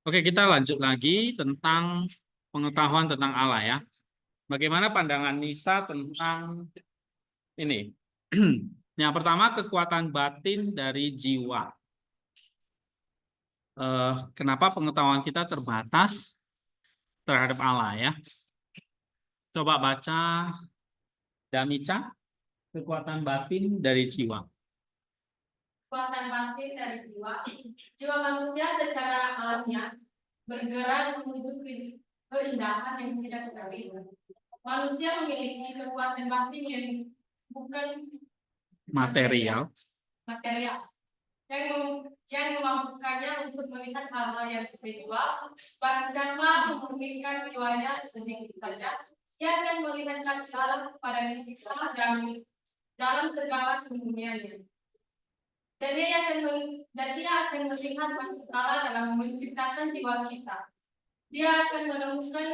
Oke, kita lanjut lagi tentang pengetahuan tentang Allah ya. Bagaimana pandangan Nisa tentang ini? Yang pertama, kekuatan batin dari jiwa. Kenapa pengetahuan kita terbatas terhadap Allah ya? Coba baca Damica, kekuatan batin dari jiwa. Kekuatan batin dari jiwa. Jiwa manusia secara alamiah bergerak menuju keindahan yang tidak kita lihat. Manusia memiliki kekuatan batin yang bukan Material. yang memampukannya untuk melihat hal-hal yang spiritual. Barang siapa memurnikan jiwanya sedikit saja, ia akan melihat kasih Allah kepada kita dan dalam segala kemuniannya. Dan dia akan melihat maksud Allah dalam menciptakan jiwa kita. Dia akan menemukan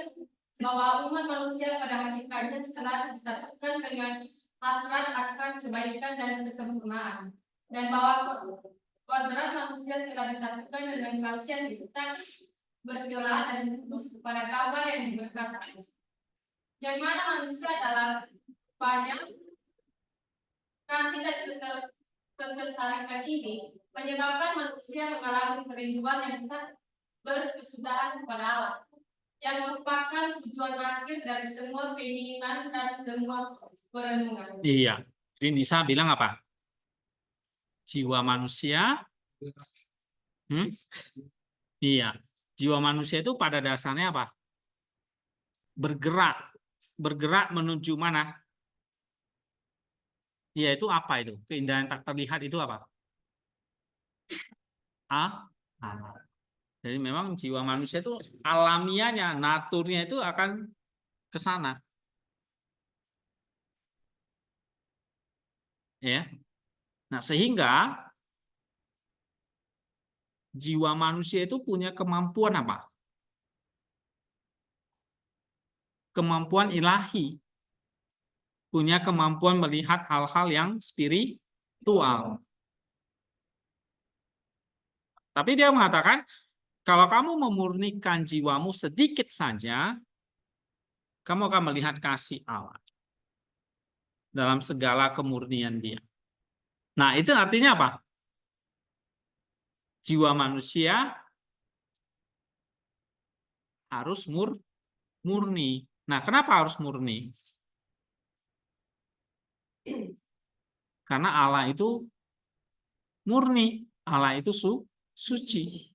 bahwa umat manusia pada hakikatnya telah disatukan dengan hasrat akan kebaikan dan kesempurnaan, dan bahwa kodrat manusia telah disatukan dengan kasih yang diciptakan bercela dan lurus kepada kabar yang diberkati. Yang mana manusia adalah banyak kasih dan ketertarikan ini menyebabkan manusia mengalami kerinduan yang tak berkesudahan kepada Allah, yang merupakan tujuan akhir dari semua keinginan dan semua perenungan. Iya. Jadi Nisa bilang apa? Jiwa manusia. Iya. Jiwa manusia itu pada dasarnya apa? Bergerak. Bergerak menuju mana? Iya, itu apa itu? Keindahan tak terlihat itu apa? Allah. Jadi memang jiwa manusia itu alamiahnya, naturnya itu akan ke sana. Ya. Nah, sehingga jiwa manusia itu punya kemampuan apa? Kemampuan ilahi. Punya kemampuan melihat hal-hal yang spiritual. Tapi dia mengatakan, kalau kamu memurnikan jiwamu sedikit saja, kamu akan melihat kasih Allah dalam segala kemurnian dia. Nah, itu artinya apa? Jiwa manusia harus murni. Nah, kenapa harus murni? Karena Allah itu murni, Allah itu suci.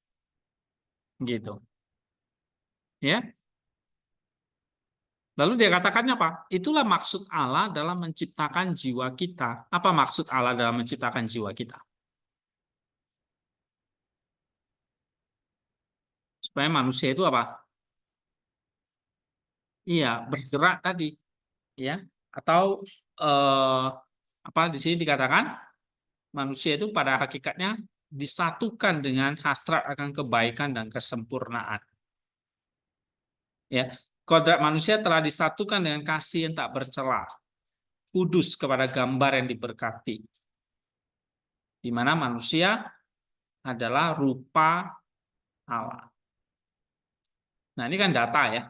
Gitu. Ya. Lalu dia katakannya apa? Itulah maksud Allah dalam menciptakan jiwa kita. Apa maksud Allah dalam menciptakan jiwa kita? Supaya manusia itu apa? Iya, bergerak tadi, ya. Atau apa di sini dikatakan manusia itu pada hakikatnya disatukan dengan hasrat akan kebaikan dan kesempurnaan. Ya, kodrat manusia telah disatukan dengan kasih yang tak bercela, kudus kepada gambar yang diberkati, di mana manusia adalah rupa Allah. Nah, ini kan data ya,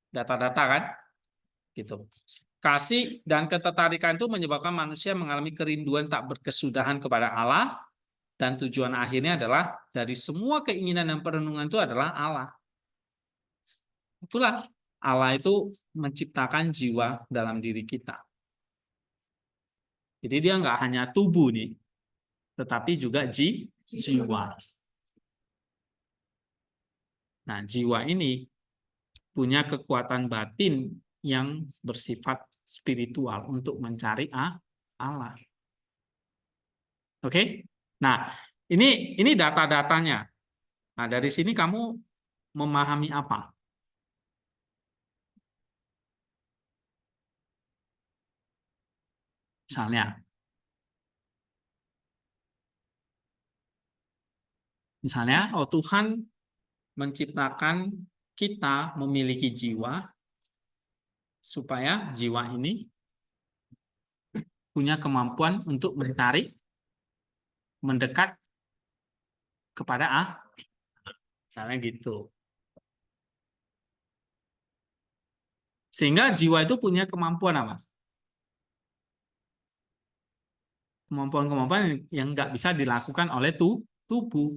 data-data kan, gitu. Kasih dan ketertarikan itu menyebabkan manusia mengalami kerinduan tak berkesudahan kepada Allah, dan tujuan akhirnya adalah dari semua keinginan dan perenungan itu adalah Allah. Itulah Allah itu menciptakan jiwa dalam diri kita. Jadi dia nggak hanya tubuh nih, tetapi juga jiwa. Nah, jiwa ini punya kekuatan batin yang bersifat spiritual untuk mencari Allah. Oke? Nah, ini data-datanya. Nah, dari sini kamu memahami apa? Misalnya, oh Tuhan menciptakan kita memiliki jiwa supaya jiwa ini punya kemampuan untuk mencari, mendekat kepada Misalnya gitu. Sehingga jiwa itu punya kemampuan apa? Kemampuan-kemampuan yang nggak bisa dilakukan oleh tubuh.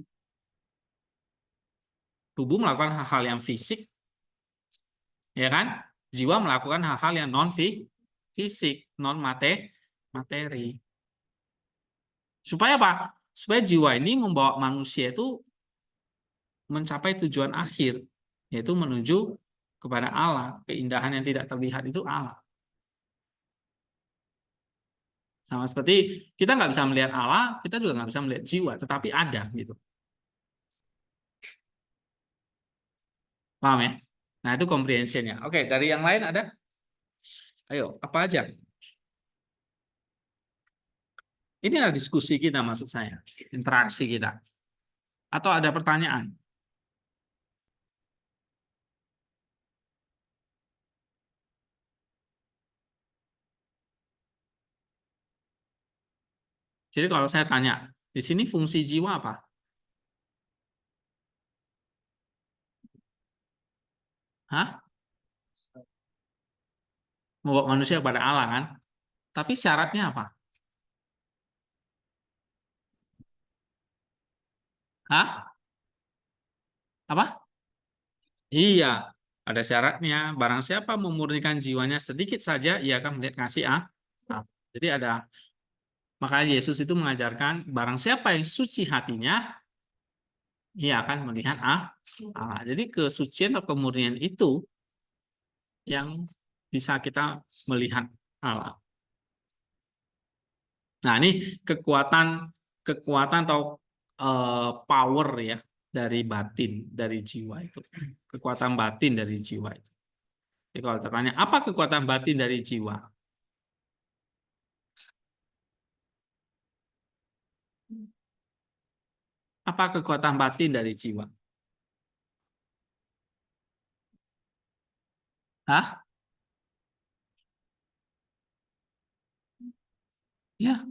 Tubuh melakukan hal-hal yang fisik, ya kan? Jiwa melakukan hal-hal yang non fisik, non materi. Supaya apa? Supaya jiwa ini membawa manusia itu mencapai tujuan akhir, yaitu menuju kepada Allah. Keindahan yang tidak terlihat itu Allah. Sama seperti kita nggak bisa melihat Allah, kita juga nggak bisa melihat jiwa, tetapi ada gitu. Paham ya? Nah, itu comprehension-nya. Oke, dari yang lain ada? Ayo, apa aja? Ini adalah diskusi kita, maksud saya. Interaksi kita. Atau ada pertanyaan? Jadi kalau saya tanya, di sini fungsi jiwa apa? Hah? Membawa manusia kepada Allah kan? Tapi syaratnya apa? Hah? Apa? Iya, ada syaratnya. Barang siapa memurnikan jiwanya sedikit saja, ia akan melihat kasih Allah. Jadi ada, makanya Yesus itu mengajarkan, barang siapa yang suci hatinya, ia akan melihat Allah. Jadi kesucian atau kemurnian itu yang bisa kita melihat Allah. Nah, ini kekuatan kekuatan atau power ya dari batin, dari jiwa itu. Kekuatan batin dari jiwa itu. Jadi kalau tertanya, apa kekuatan batin dari jiwa? Apa kekuatan batin dari jiwa? Hah? Ya.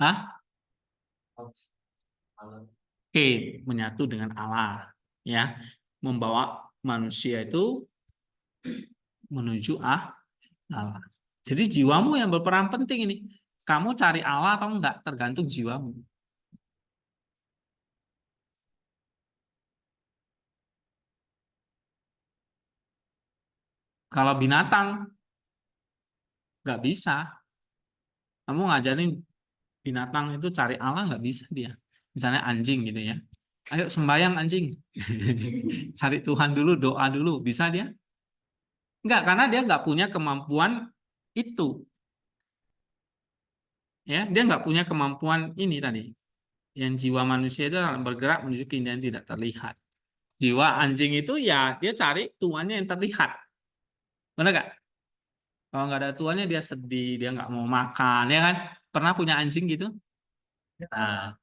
Hah? Oke, menyatu dengan Allah. Ya. Membawa manusia itu menuju Allah. Jadi jiwamu yang berperan penting ini. Kamu cari Allah atau enggak, tergantung jiwamu. Kalau binatang, nggak bisa. Kamu ngajarin binatang itu cari Allah, nggak bisa dia. Misalnya anjing gitu ya. Ayo sembayang anjing. Cari Tuhan dulu, doa dulu. Bisa dia? Enggak, karena dia nggak punya kemampuan itu. Ya, dia nggak punya kemampuan ini tadi. Yang jiwa manusia itu bergerak menuju keindahan yang tidak terlihat. Jiwa anjing itu ya dia cari tuannya yang terlihat. Benar nggak? Kalau nggak ada tuannya dia sedih, dia nggak mau makan, ya kan? Pernah punya anjing gitu? Nah,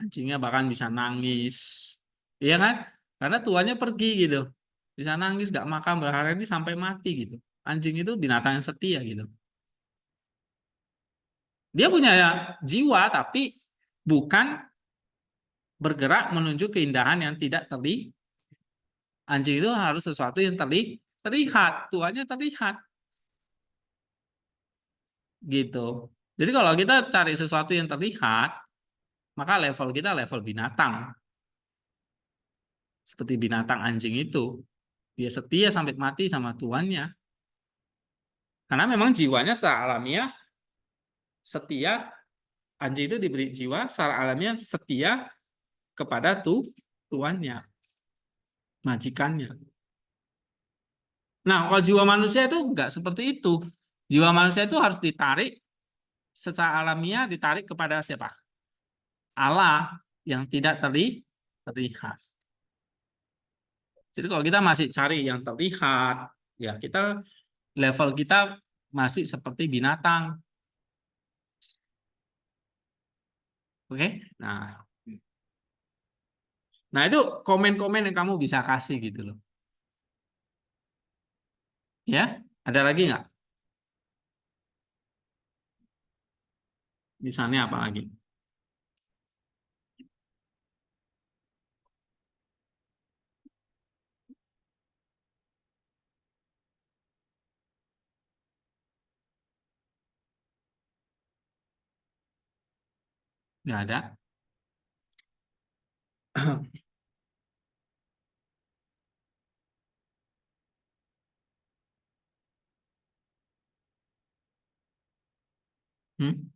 anjingnya bahkan bisa nangis, iya kan? Karena tuannya pergi gitu, bisa nangis, nggak makan berhari-hari sampai mati gitu. Anjing itu binatang yang setia gitu. Dia punya jiwa, tapi bukan bergerak menuju keindahan yang tidak terlihat. Anjing itu harus sesuatu yang terlihat, tuannya terlihat gitu. Jadi kalau kita cari sesuatu yang terlihat, maka level kita level binatang. Seperti binatang anjing itu. Dia setia sampai mati sama tuannya. Karena memang jiwanya secara alamiah setia, anjing itu diberi jiwa secara alamiah setia kepada tuannya, majikannya. Nah, kalau jiwa manusia itu enggak seperti itu. Jiwa manusia itu harus ditarik secara alamiah, ditarik kepada siapa? Allah yang tidak terlihat. Jadi kalau kita masih cari yang terlihat, ya kita level kita masih seperti binatang. Oke? Nah, itu komen-komen yang kamu bisa kasih gitu loh. Ya, ada lagi nggak? Misalnya apa lagi? Nggak ada. Hmm?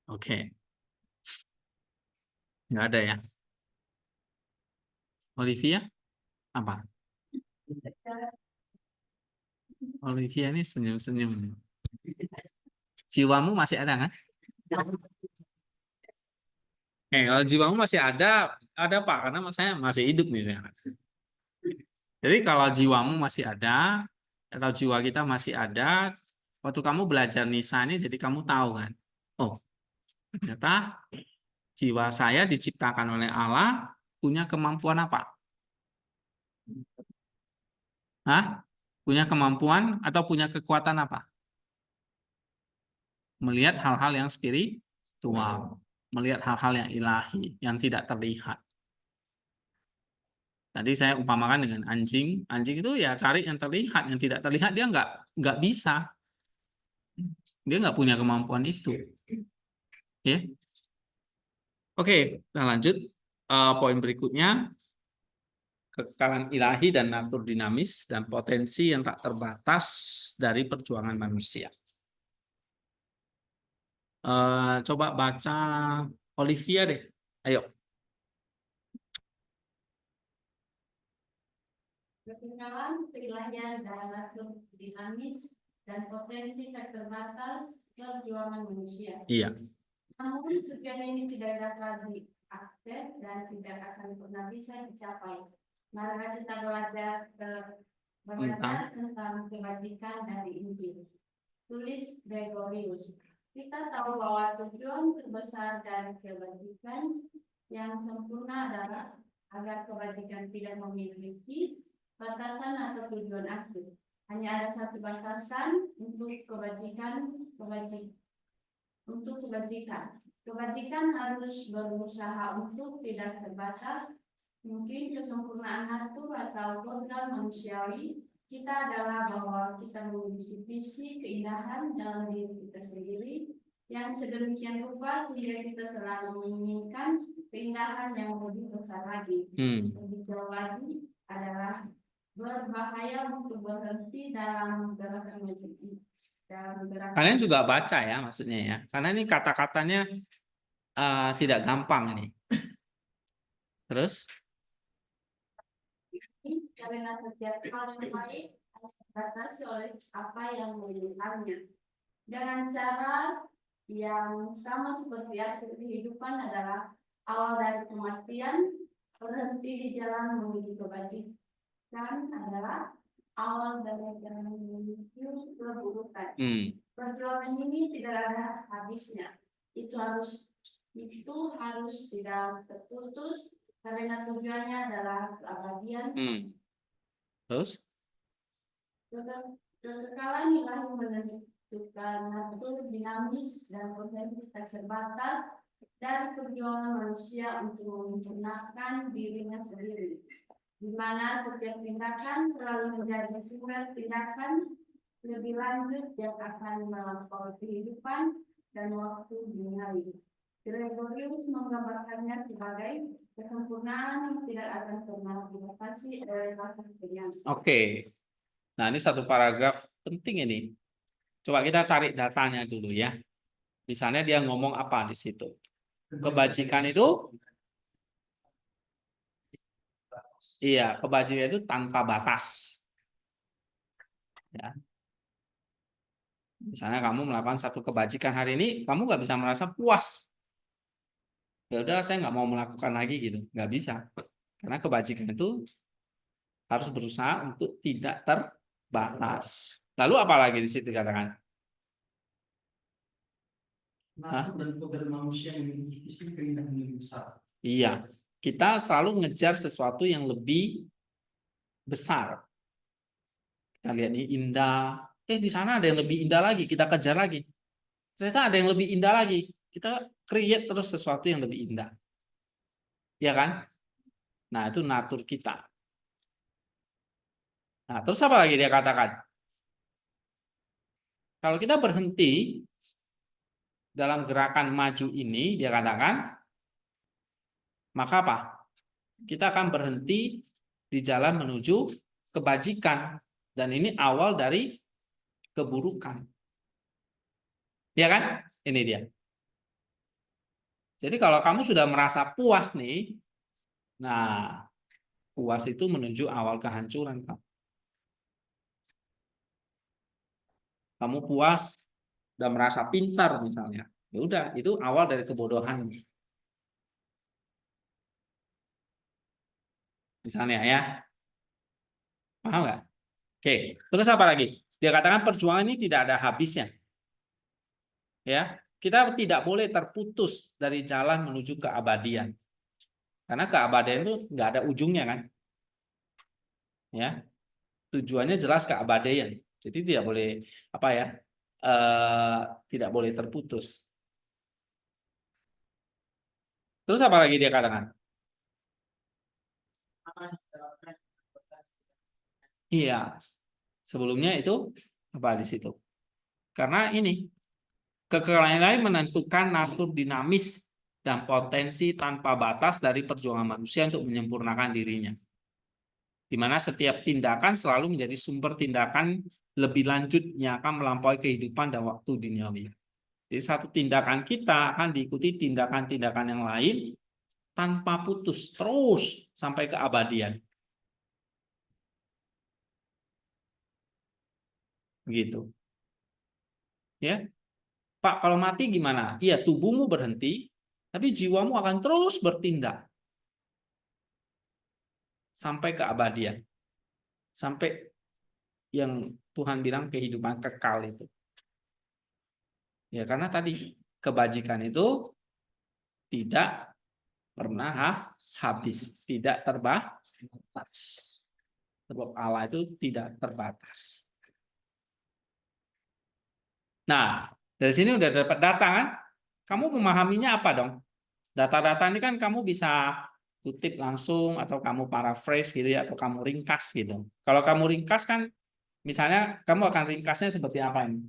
Oke, nggak ada ya. Olivia, apa? Olivia ini senyum-senyum. Jiwamu masih ada kan? Kalau jiwamu masih ada Pak, karena saya masih hidup nih sekarang. Jadi kalau jiwamu masih ada, atau jiwa kita masih ada, waktu kamu belajar Nisa ini, jadi kamu tahu kan, oh ternyata jiwa saya diciptakan oleh Allah punya kemampuan apa? Hah? Punya kemampuan atau punya kekuatan apa? Melihat hal-hal yang spiritual, melihat hal-hal yang ilahi, yang tidak terlihat. Tadi saya umpamakan dengan anjing. Anjing itu ya cari yang terlihat, yang tidak terlihat dia nggak bisa. Dia nggak punya kemampuan itu. Ya. Oke, kita lanjut. Poin berikutnya, kekekalan ilahi dan natur dinamis dan potensi yang tak terbatas dari perjuangan manusia. Coba baca Olivia deh. Ayo. Kekekalan keilahian dan natur dinamis dan potensi tak terbatas perjuangan manusia. Iya. Namun tujuan ini tidak dapat diakses dan tidak akan pernah bisa dicapai. Mari kita belajar tentang kebajikan dari Injil. Tulis Gregorius. Kita tahu bahwa tujuan terbesar dari kebajikan yang sempurna adalah agar kebajikan tidak memiliki batasan atau tujuan akhir. Hanya ada satu batasan untuk kebajikan. Kebajikan harus berusaha untuk tidak terbatas. Mungkin kesempurnaan natur atau program manusiawi kita adalah bahwa kita memiliki visi keindahan dalam diri kita sendiri yang sedemikian rupa sehingga kita selalu menginginkan keindahan yang lebih besar lagi. Lebih jauh lagi adalah berbahaya untuk berhenti dalam gerakan ini. Kalian juga baca ya maksudnya ya. Karena ini kata-katanya tidak gampang ini. Terus? Karena setiap hal yang baik dibatasi oleh apa yang menginginkannya. Dengan cara yang sama seperti akhir kehidupan adalah awal dari kematian, berhenti di jalan menuju kebajikan adalah awal dari jalan menuju keburukan. Perjuangan ini tidak ada habisnya. Itu harus tidak terputus karena tujuannya adalah keabadian. Terus? Kekekalan ilahi menentukan natur dinamis dan potensi tak terbatas dari perjuangan manusia untuk menyempurnakan dirinya sendiri, di mana setiap tindakan selalu menjadi sumber tindakan lebih lanjut yang akan melampaui kehidupan dan waktu duniawi. Gregorius menggambarkannya sebagai kesempurnaan yang tidak akan pernah dibatasi oleh rasa kenyang. Oke. Nah, ini satu paragraf penting ini. Coba kita cari datanya dulu ya. Misalnya dia ngomong apa di situ. Kebajikan itu, iya, kebajikan itu tanpa batas. Ya. Misalnya kamu melakukan satu kebajikan hari ini, kamu nggak bisa merasa puas. Ya udah, saya nggak mau melakukan lagi gitu, nggak bisa. Karena kebajikan itu harus berusaha untuk tidak terbatas. Lalu apa lagi di situ katakan? Natur dan kodrat manusia yang memiliki visi keindahan yang besar. Iya, kita selalu ngejar sesuatu yang lebih besar. Kita lihat ini indah. Di sana ada yang lebih indah lagi, kita kejar lagi. Ternyata ada yang lebih indah lagi. Kita create terus sesuatu yang lebih indah. Ya kan? Nah, itu natur kita. Nah, terus apa lagi dia katakan? Kalau kita berhenti dalam gerakan maju ini dia katakan, maka apa? Kita akan berhenti di jalan menuju kebajikan, dan ini awal dari keburukan. Ya kan? Ini dia. Jadi kalau kamu sudah merasa puas nih, nah puas itu menuju awal kehancuran kamu. Kamu puas dan merasa pintar misalnya, ya udah itu awal dari kebodohan. Misalnya ya, paham nggak? Oke, terus apa lagi? Dia katakan perjuangan ini tidak ada habisnya. Ya, kita tidak boleh terputus dari jalan menuju keabadian. Karena keabadian itu nggak ada ujungnya kan? Ya, tujuannya jelas keabadian. Jadi tidak boleh apa ya? eh, Tidak boleh terputus. Terus apa lagi dia katakan? Iya, sebelumnya itu apa di situ? Karena ini kekayaan lain menentukan natur dinamis dan potensi tanpa batas dari perjuangan manusia untuk menyempurnakan dirinya. Di mana setiap tindakan selalu menjadi sumber tindakan lebih lanjut yang akan melampaui kehidupan dan waktu duniawi. Jadi satu tindakan kita akan diikuti tindakan-tindakan yang lain tanpa putus, terus sampai keabadian. Gitu. Ya, Pak, kalau mati gimana? Iya, tubuhmu berhenti, tapi jiwamu akan terus bertindak sampai keabadian. Sampai yang Tuhan bilang kehidupan kekal itu. Ya, karena tadi kebajikan itu tidak pernah habis, tidak terbatas. Sebab Allah itu tidak terbatas. Nah, dari sini udah dapat data kan? Kamu memahaminya apa dong? Data-data ini kan kamu bisa kutip langsung atau kamu paraphrase gitu ya, atau kamu ringkas gitu. Kalau kamu ringkas kan, misalnya kamu akan ringkasnya seperti apa ini?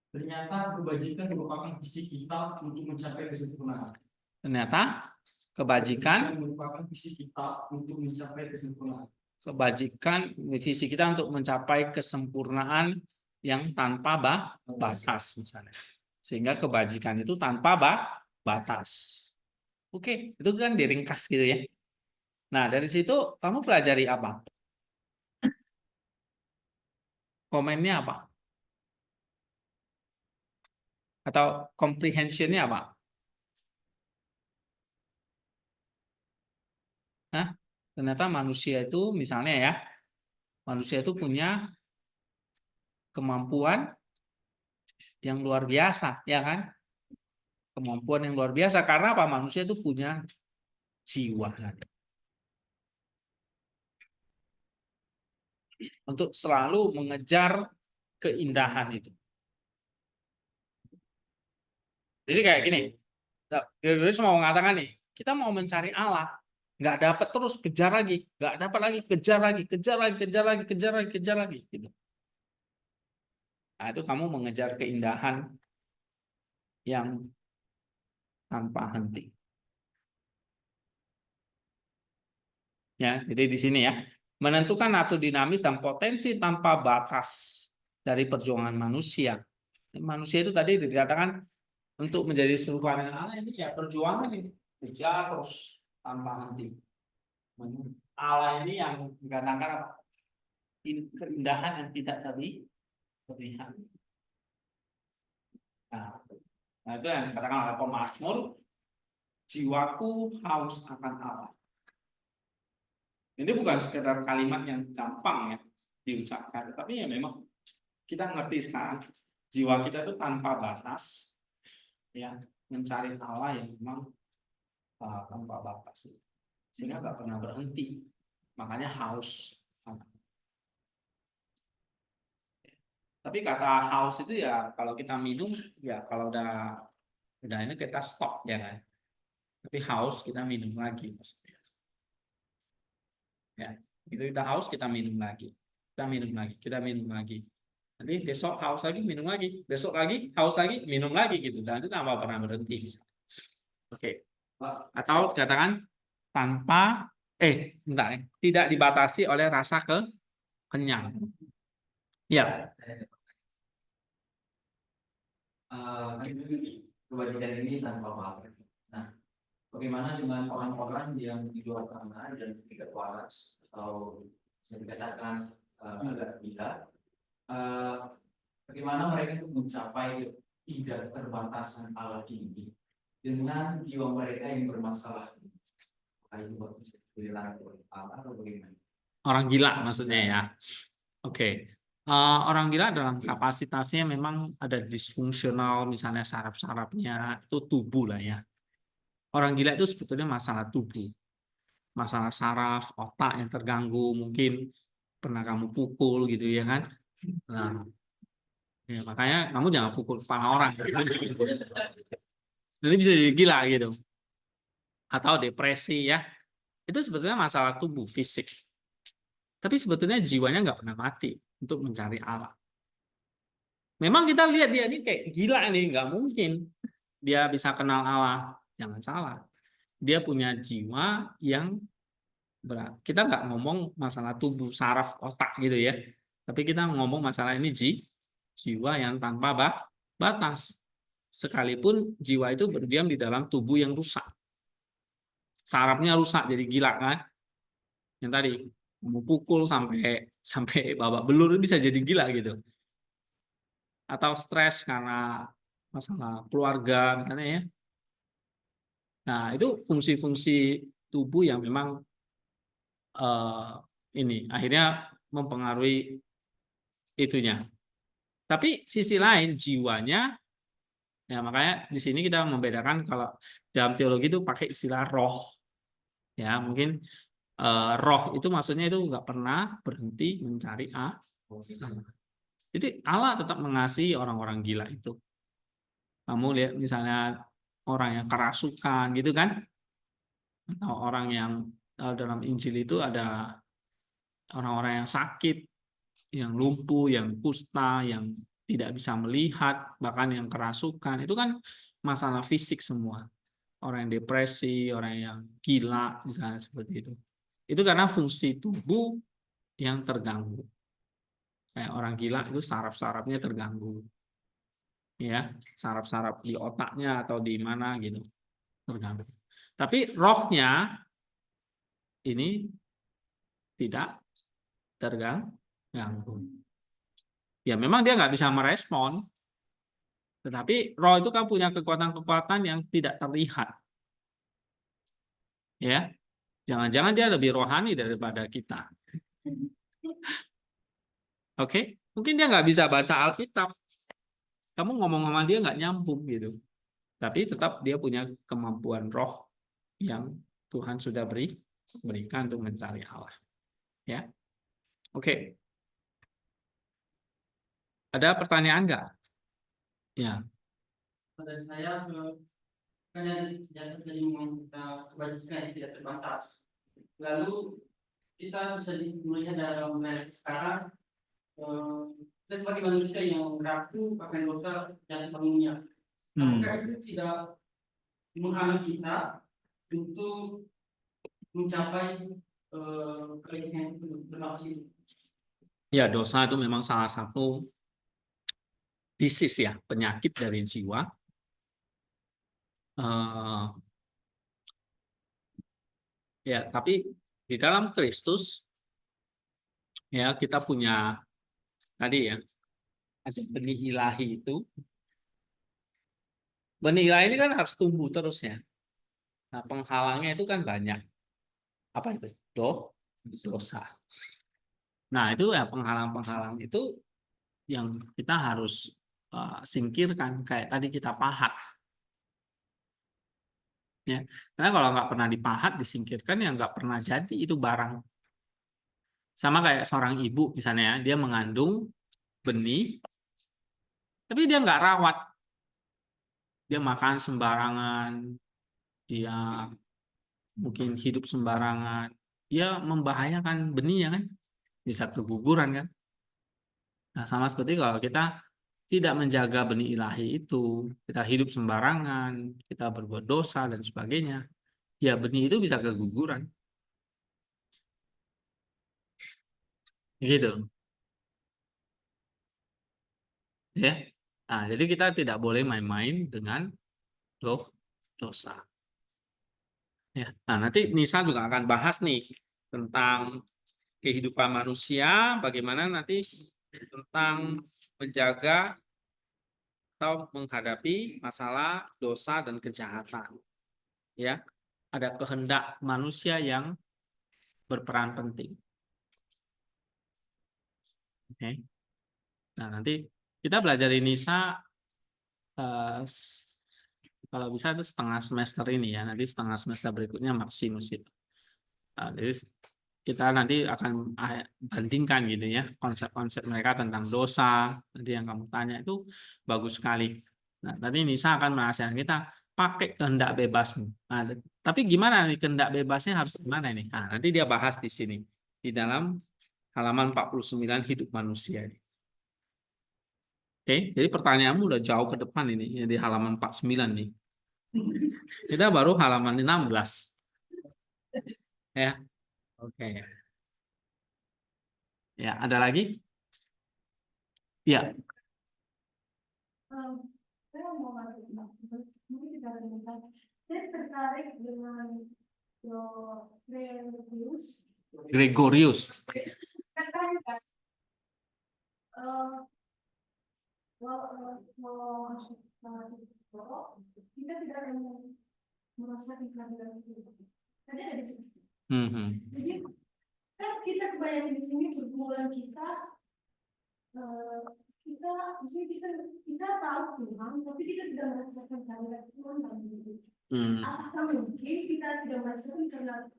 Ternyata kebajikan merupakan visi kita untuk mencapai kesempurnaan. Ternyata kebajikan Merupakan visi kita untuk mencapai kesempurnaan. Kebajikan visi kita untuk mencapai kesempurnaan yang tanpa batas misalnya. Sehingga kebajikan itu tanpa batas. Oke, itu kan diringkas gitu ya. Nah, dari situ kamu pelajari apa? Komennya apa? Atau comprehensionnya apa? Nah, ternyata manusia itu misalnya ya, manusia itu punya kemampuan yang luar biasa, ya kan? Kemampuan yang luar biasa karena apa? Manusia itu punya jiwa untuk selalu mengejar keindahan itu. Jadi kayak gini, Yesus mau mengatakan nih, kita mau mencari Allah, nggak dapat terus kejar lagi, nggak dapat lagi kejar lagi, kejar lagi, kejar lagi, kejar lagi, kejar lagi, gitu. Nah, itu kamu mengejar keindahan yang tanpa henti. Ya, jadi di sini ya, menentukan natur dinamis dan potensi tanpa batas dari perjuangan manusia. Manusia itu tadi dikatakan untuk menjadi serupa dengan Allah ini ya perjuangan ini, kejar terus tanpa henti. Allah ini yang dikatakan apa? Keindahan yang tidak terlihat. Nah, itu yang dikatakan oleh pemazmur, jiwaku haus akan Allah. Ini bukan sekedar kalimat yang gampang ya diucapkan, tapi ya memang kita ngerti sekarang jiwa kita itu tanpa batas, ya mencari Allah yang memang tanpa batas, sehingga nggak pernah berhenti. Makanya haus. Tapi kata haus itu ya kalau kita minum ya kalau udah ini kita stop ya kan. Tapi haus kita minum lagi maksudnya. Ya, itu kita haus kita minum lagi. Kita minum lagi, kita minum lagi. Nanti besok haus lagi, minum lagi. Besok lagi, haus lagi, minum lagi gitu. Dan itu tanpa pernah berhenti. Oke. Atau katakan tanpa, bentar, tidak dibatasi oleh rasa kenyang. Ya, Kewajiban ini tanpa batas. Nah, bagaimana dengan orang-orang yang di luar sana dan tidak waras atau bisa dikatakan agak gila? Bagaimana mereka itu mencapai tidak terbatasan Allah ini dengan jiwa mereka yang bermasalah? Apakah itu bisa dibilang Allah atau bagaimana? orang gila maksudnya ya. Oke. Orang gila dalam kapasitasnya memang ada disfungsional, misalnya saraf-sarafnya itu tubuh lah ya. Orang gila itu sebetulnya masalah tubuh, masalah saraf, otak yang terganggu, mungkin pernah kamu pukul gitu ya kan. Nah, ya, makanya kamu jangan pukul kepala orang. Jadi bisa jadi gila gitu. Atau depresi ya. Itu sebetulnya masalah tubuh, fisik. Tapi sebetulnya jiwanya nggak pernah mati untuk mencari Allah. Memang kita lihat dia ini kayak gila nih, nggak mungkin dia bisa kenal Allah. Jangan salah. Dia punya jiwa yang berat. Kita nggak ngomong masalah tubuh, saraf, otak gitu ya. Tapi kita ngomong masalah ini jiwa yang tanpa batas. Sekalipun jiwa itu berdiam di dalam tubuh yang rusak. Sarafnya rusak jadi gila kan. Yang tadi mau pukul sampai babak belur bisa jadi gila gitu. Atau stres karena masalah keluarga misalnya ya. Nah, itu fungsi-fungsi tubuh yang memang ini akhirnya mempengaruhi itunya. Tapi sisi lain jiwanya, ya makanya di sini kita membedakan kalau dalam teologi itu pakai istilah roh. Ya mungkin roh itu maksudnya itu nggak pernah berhenti mencari Jadi Allah tetap mengasihi orang-orang gila itu. Kamu lihat misalnya orang yang kerasukan gitu kan, atau orang yang dalam Injil itu ada orang-orang yang sakit, yang lumpuh, yang kusta, yang tidak bisa melihat, bahkan yang kerasukan. Itu kan masalah fisik semua. Orang yang depresi, orang yang gila, misalnya seperti itu. Itu karena fungsi tubuh yang terganggu. Kayak orang gila itu saraf-sarafnya terganggu. Ya, saraf-saraf di otaknya atau di mana gitu terganggu. Tapi rohnya ini tidak terganggu. Ya memang dia nggak bisa merespon, tetapi roh itu kan punya kekuatan-kekuatan yang tidak terlihat. Ya, jangan-jangan dia lebih rohani daripada kita. Oke, mungkin dia nggak bisa baca Alkitab. Kamu ngomong sama dia nggak nyambung gitu. Tapi tetap dia punya kemampuan roh yang Tuhan sudah berikan untuk mencari Allah. Ya, oke. Ada pertanyaan nggak? Ya. Pada saya kan yang tadi kita kebajikan yang tidak terbatas. Lalu kita bisa melihat dalam sekarang kita sebagai manusia yang rapuh akan dosa dan bangunnya. Apakah itu tidak menghalangi kita untuk mencapai kelebihan bernapas itu? Ya, dosa itu memang salah satu disease ya, penyakit dari jiwa. Ya, tapi di dalam Kristus ya kita punya tadi ya ada benih ilahi itu. Benih ilahi ini kan harus tumbuh terus ya. Nah, penghalangnya itu kan banyak. Apa itu? Dosa. Nah, itu ya penghalang-penghalang itu yang kita harus singkirkan kayak tadi kita pahat. Ya, karena kalau nggak pernah dipahat, disingkirkan ya nggak pernah jadi itu barang. Sama kayak seorang ibu misalnya, dia mengandung benih, tapi dia nggak rawat. Dia makan sembarangan, dia mungkin hidup sembarangan, dia membahayakan benihnya kan, bisa keguguran kan. Nah, sama seperti kalau kita tidak menjaga benih ilahi itu, kita hidup sembarangan, kita berbuat dosa dan sebagainya, ya benih itu bisa keguguran. Gitu. Ya. Nah, jadi kita tidak boleh main-main dengan dosa. Ya. Nah, nanti Nisa juga akan bahas nih tentang kehidupan manusia, bagaimana nanti tentang menjaga atau menghadapi masalah dosa dan kejahatan. Ya, ada kehendak manusia yang berperan penting. Oke. Nah, nanti kita belajar Nisa kalau bisa itu setengah semester ini ya, nanti setengah semester berikutnya Maximus itu. Nah, jadi kita nanti akan bandingkan gitu ya konsep-konsep mereka tentang dosa. Nanti yang kamu tanya itu bagus sekali. Nah, tadi Nisa akan menasihatkan kita pakai kehendak bebasmu. Nah, tapi gimana nih kehendak bebasnya harus gimana nih? Nah, nanti dia bahas di sini di dalam halaman 49 hidup manusia ini. Oke, jadi pertanyaanmu udah jauh ke depan ini ya, di halaman 49 nih. Kita baru halaman 16. Ya. Oke. Ya, ada lagi? Ya. Saya mau mungkin kita renungkan. Saya tertarik dengan Gregorius. Gregorius. Tertarik kan? Kita tidak akan merasakan kehadiran itu. Tadi ada di sini. Jadi kan kita kebanyakan di sini berbulan kita mungkin kita tahu Tuhan, tapi kita tidak merasakan kehadiran Tuhan dalam hidup. Apakah mungkin kita tidak merasakan karena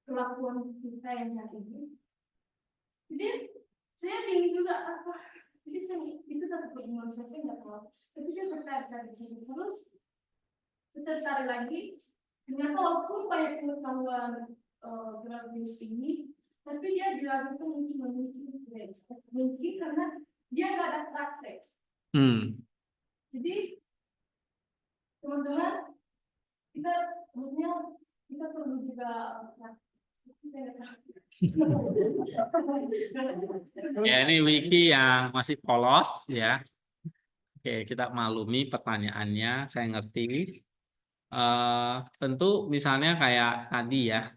kelakuan kita yang saat ini? Jadi saya ingin juga apa? Jadi itu satu pertemuan saya nggak tahu. Tapi saya tertarik dari sini terus tertarik lagi. Ternyata walaupun banyak pengetahuan Gregorius ini, tapi dia diragukan mungkin karena dia nggak ada praktek. Jadi teman-teman kita perlu juga ya ini Wiki yang masih polos ya. Oke, kita maklumi pertanyaannya, saya ngerti. Tentu misalnya kayak tadi ya,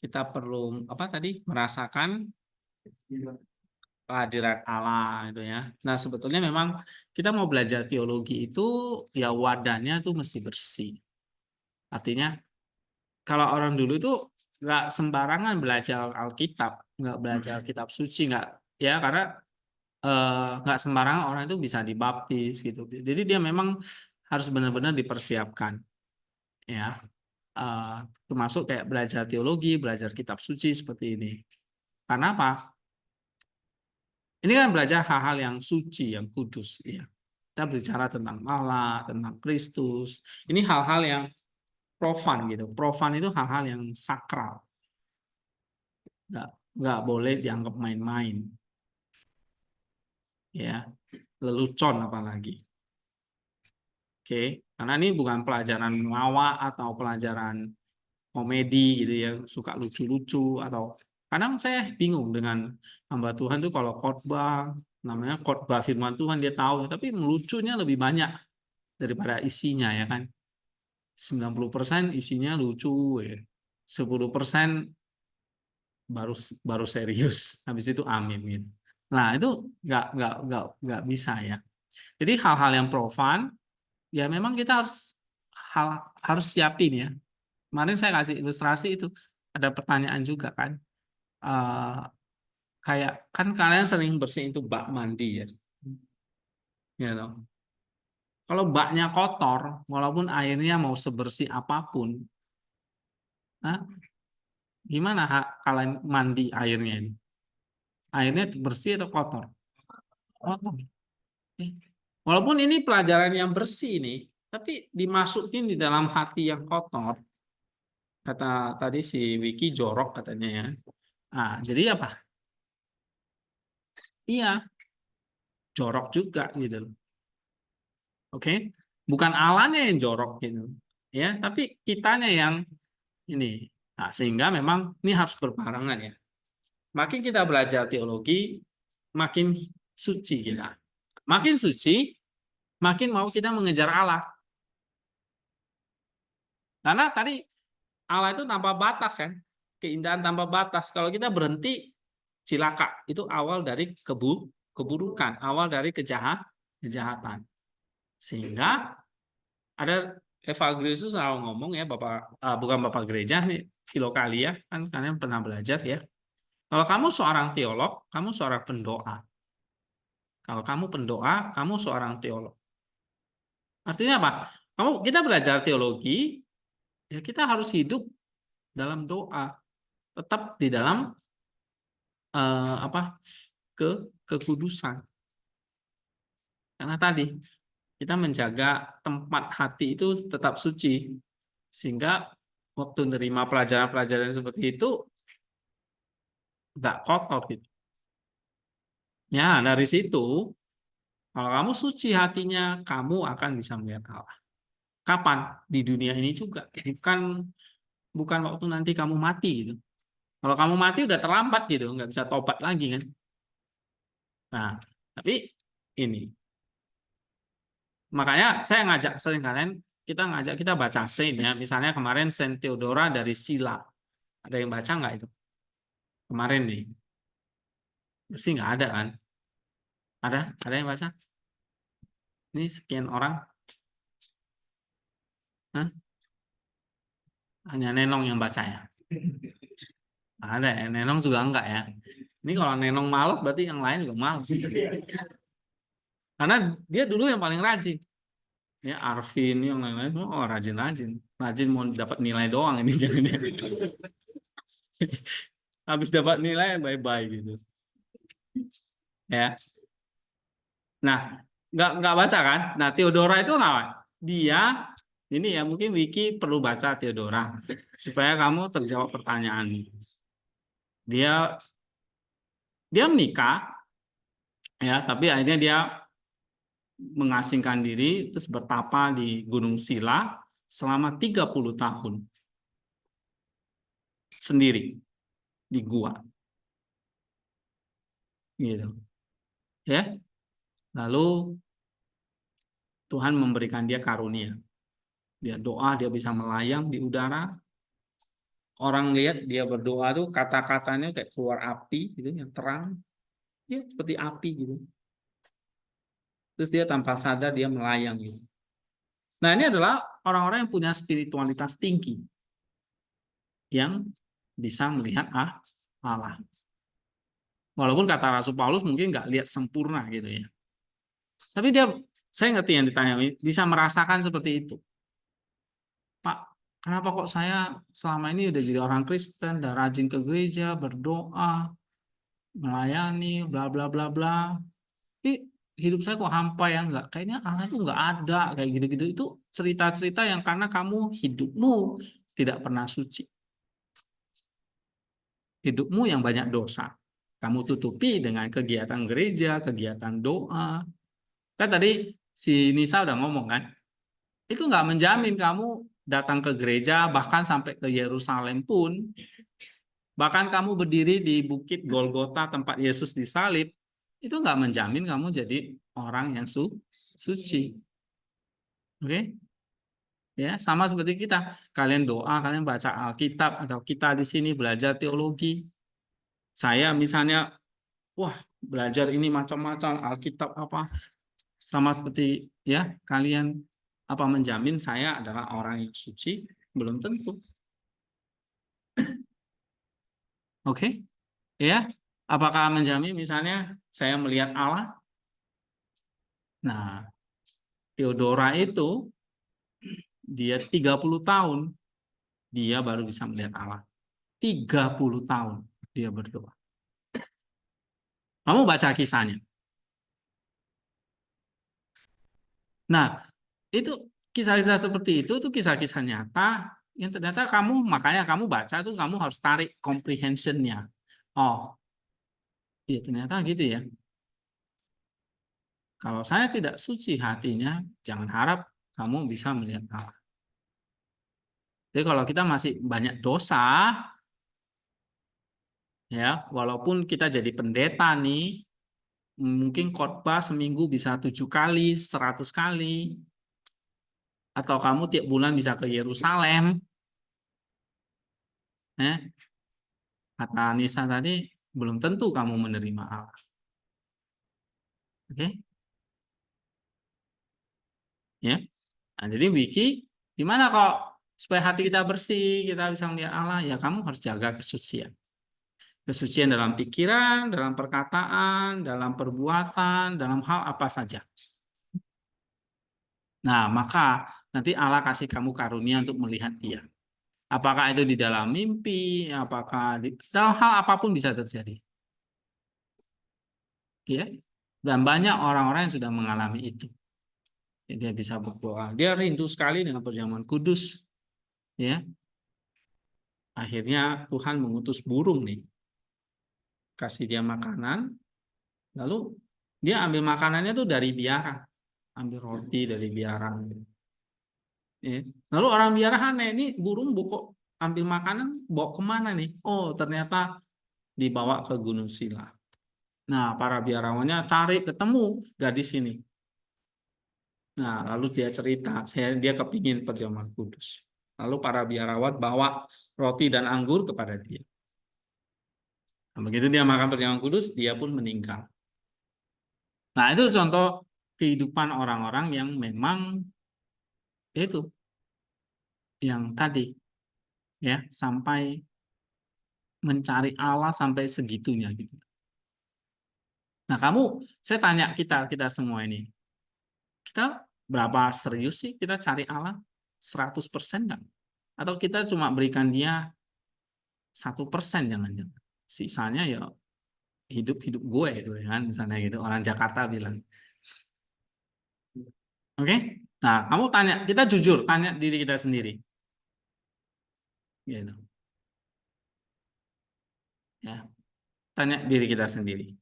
kita perlu apa tadi merasakan kehadiran Allah itu ya. Nah sebetulnya memang kita mau belajar teologi itu ya wadahnya tuh mesti bersih. Artinya kalau orang dulu itu nggak sembarangan belajar Alkitab, nggak belajar kitab suci, nggak ya karena nggak sembarangan orang itu bisa dibaptis gitu. Jadi dia memang harus benar-benar dipersiapkan ya. Termasuk kayak belajar teologi, belajar kitab suci seperti ini. Karena apa? Ini kan belajar hal-hal yang suci, yang kudus ya. Kita bicara tentang Allah, tentang Kristus. Ini hal-hal yang profan gitu. Profan itu hal-hal yang sakral. Nggak boleh dianggap main-main. Ya, lelucon apalagi. Oke, karena ini bukan pelajaran lawak atau pelajaran komedi gitu ya, suka lucu-lucu atau kadang saya bingung dengan hamba Tuhan tuh kalau khotbah namanya khotbah firman Tuhan dia tahu tapi melucunya lebih banyak daripada isinya ya kan. 90% isinya lucu ya. 10% baru baru serius. Habis itu amin gitu. Nah, itu nggak bisa ya. Jadi hal-hal yang profan ya memang kita harus siapin ya. Kemarin saya kasih ilustrasi itu ada pertanyaan juga kan. Kayak kan kalian sering bersihin itu bak mandi ya. Ya toh. Kalau baknya kotor, walaupun airnya mau sebersih apapun, gimana kalian mandi airnya ini? Airnya bersih atau kotor? Kotor. Walaupun ini pelajaran yang bersih nih, tapi dimasukin di dalam hati yang kotor. Kata tadi si Wiki jorok katanya ya. Jadi apa? Iya, jorok juga gitu. Oke, bukan Allahnya yang jorok gitu, ya, tapi kitanya yang ini. Nah, sehingga memang ini harus berbarengan ya. Makin kita belajar teologi, makin suci kita. Makin suci, makin mau kita mengejar Allah. Karena tadi Allah itu tanpa batas kan, keindahan tanpa batas. Kalau kita berhenti, cilaka. Itu awal dari keburukan, awal dari kejahatan. Sehingga ada Evagrius selalu ngomong ya, bukan Bapak gereja nih, Filokalia kan kalian pernah belajar ya. Kalau kamu seorang teolog, kamu seorang pendoa. Kalau kamu pendoa, kamu seorang teolog. Artinya apa? Kita belajar teologi, ya kita harus hidup dalam doa, tetap di dalam kekudusan. Karena tadi kita menjaga tempat hati itu tetap suci, sehingga waktu menerima pelajaran-pelajaran seperti itu nggak kotor gitu. Ya, dari situ kalau kamu suci hatinya, kamu akan bisa melihat Allah. Kapan? Di dunia ini juga. Bukan waktu nanti kamu mati gitu. Kalau kamu mati udah terlambat gitu, nggak bisa tobat lagi kan. Nah, tapi ini. Makanya saya ngajak sering kalian, kita baca Saint ya. Misalnya kemarin Saint Theodora dari Sila. Ada yang baca nggak itu? Kemarin nih. Pasti nggak ada kan? Ada yang baca? Ini sekian orang. Hah? Hanya Nenong yang baca ya? Ada ya, Nenong juga enggak ya. Ini kalau Nenong malas berarti yang lain juga malas. Karena dia dulu yang paling rajin. Ya, Arvin yang lain-lain, oh rajin mau dapat nilai doang ini. Habis dapat nilai bye-bye gitu. Ya. Nah, nggak baca kan? Nah, Theodora itu apa? Dia ini ya mungkin Wiki perlu baca Theodora supaya kamu terjawab pertanyaan. Dia menikah ya, tapi akhirnya dia mengasingkan diri terus bertapa di Gunung Sila selama 30 tahun sendiri di gua. Gitu. Ya. Lalu Tuhan memberikan dia karunia. Dia doa, dia bisa melayang di udara. Orang lihat dia berdoa tuh kata-katanya kayak keluar api gitu yang terang. Ya, seperti api gitu. Terus dia tanpa sadar dia melayang gitu. Nah, ini adalah orang-orang yang punya spiritualitas tinggi. Yang bisa melihat Allah. Walaupun kata Rasul Paulus mungkin nggak lihat sempurna gitu ya. Tapi saya ngerti yang ditanya, bisa merasakan seperti itu. Pak, kenapa kok saya selama ini udah jadi orang Kristen, udah rajin ke gereja, berdoa, melayani, bla bla bla bla. Tapi hidup saya kok hampa ya, nggak. Kayaknya Allah itu nggak ada, kayak gitu-gitu. Itu cerita-cerita yang karena kamu hidupmu tidak pernah suci. Hidupmu yang banyak dosa. Kamu tutupi dengan kegiatan gereja, kegiatan doa. Kan tadi si Nisa udah ngomong kan, itu nggak menjamin kamu datang ke gereja, bahkan sampai ke Yerusalem pun, bahkan kamu berdiri di bukit Golgota tempat Yesus disalib, itu nggak menjamin kamu jadi orang yang suci. Oke? Ya, sama seperti kita. Kalian doa, kalian baca Alkitab, atau kita di sini belajar teologi. Saya misalnya, wah belajar ini macam-macam, Alkitab apa, sama seperti ya kalian, apa menjamin saya adalah orang yang suci? Belum tentu. Oke? Ya, apakah menjamin misalnya saya melihat Allah? Nah, Theodora itu dia 30 tahun dia baru bisa melihat Allah. 30 tahun dia berdoa. Kamu baca kisahnya. Nah, itu kisah-kisah seperti itu tuh kisah-kisah nyata yang ternyata makanya kamu baca tuh kamu harus tarik comprehension-nya. Oh, iya ternyata gitu ya. Kalau saya tidak suci hatinya, jangan harap kamu bisa melihat Allah. Jadi kalau kita masih banyak dosa, ya, walaupun kita jadi pendeta nih, mungkin khotbah seminggu bisa 7 kali, 100 kali, atau kamu tiap bulan bisa ke Yerusalem, kata Nisa tadi, belum tentu kamu menerima Allah. Oke? Ya. Nah, jadi Wiki, gimana kok supaya hati kita bersih, kita bisa melihat Allah? Ya kamu harus jaga kesucian. Kesucian dalam pikiran, dalam perkataan, dalam perbuatan, dalam hal apa saja. Nah, maka nanti Allah kasih kamu karunia untuk melihat Dia. Apakah itu di dalam mimpi, apakah dalam hal apapun bisa terjadi. Ya. Dan banyak orang-orang yang sudah mengalami itu. Dia bisa berdoa. Dia rindu sekali dengan perjamuan kudus. Ya. Akhirnya Tuhan mengutus burung nih. Kasih dia makanan. Lalu dia ambil makanannya tuh dari biara. Ambil roti dari biara. Ya. Lalu orang biara aneh, ini burung kok ambil makanan bawa kemana nih? Oh ternyata dibawa ke Gunung Sila. Nah para biarawannya cari ketemu gadis ini. Nah, lalu dia cerita, dia kepingin perjamuan kudus. Lalu para biarawat bawa roti dan anggur kepada dia. Nah, begitu dia makan perjamuan kudus, dia pun meninggal. Nah, itu contoh kehidupan orang-orang yang memang itu yang tadi ya, sampai mencari Allah sampai segitunya gitu. Nah, saya tanya kita semua ini. Kita berapa serius sih kita cari Allah? 100% kan? Atau kita cuma berikan dia 1% jangan-jangan. Sisanya ya hidup gue itu kan, misalnya gitu orang Jakarta bilang. Oke? Nah, kamu tanya, kita jujur tanya diri kita sendiri. Gitu. Ya. Tanya diri kita sendiri.